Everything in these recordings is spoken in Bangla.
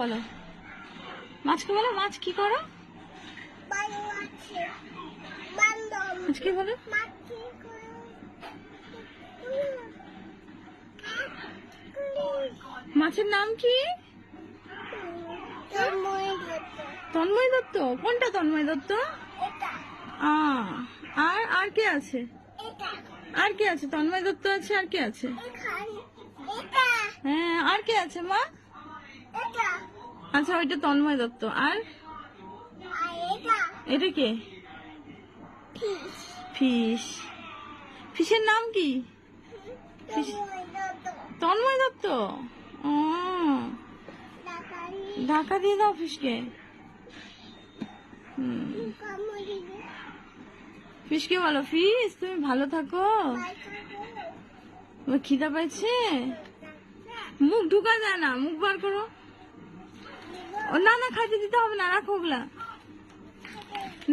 বলো, মাছকে বলো, মাছ কি করো? মাছকে বলো। মাছের নাম কি? তন্ময় দত্ত। কোনটা তন্ময় দত্ত? আর আর কে আছে? আর কে আছে? তন্ময় দত্ত আছে, আর কে আছে? হ্যাঁ, আর কে আছে মা? আচ্ছা, ওইটা তন্ময় দত্ত। আর এটা কে? ফিশ। ফিশের নাম কি? তন্ময় দত্ত। ও, ঢাকা দিয়ে দাও ফিশকে। ফিশকে বলো, ফিশ তুমি ভালো থাকো। খিদা পাইছে? মুখ ঢুকা যায় না, মুখ বার করো। না না, খাইতে দিতে হবে না, রাখো ওগুলা।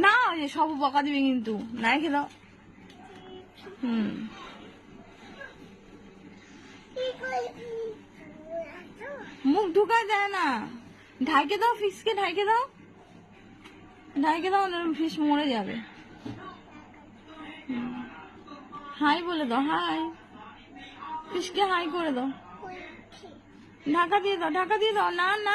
না, সব বকা দিবে কিন্তু। না, রেখে দাও। মুখ ঢুকা যায় না। ঢাইকে দাও ফিশকে, ঢাইকে দাও, ঢাইকে দাও, ফিশ মরে যাবে। হাই বলে দাও, হাই। ফিশকে হাই করে দাও। ঢাকা দিয়ে দাও, ঢাকা দিয়ে দাও। না না।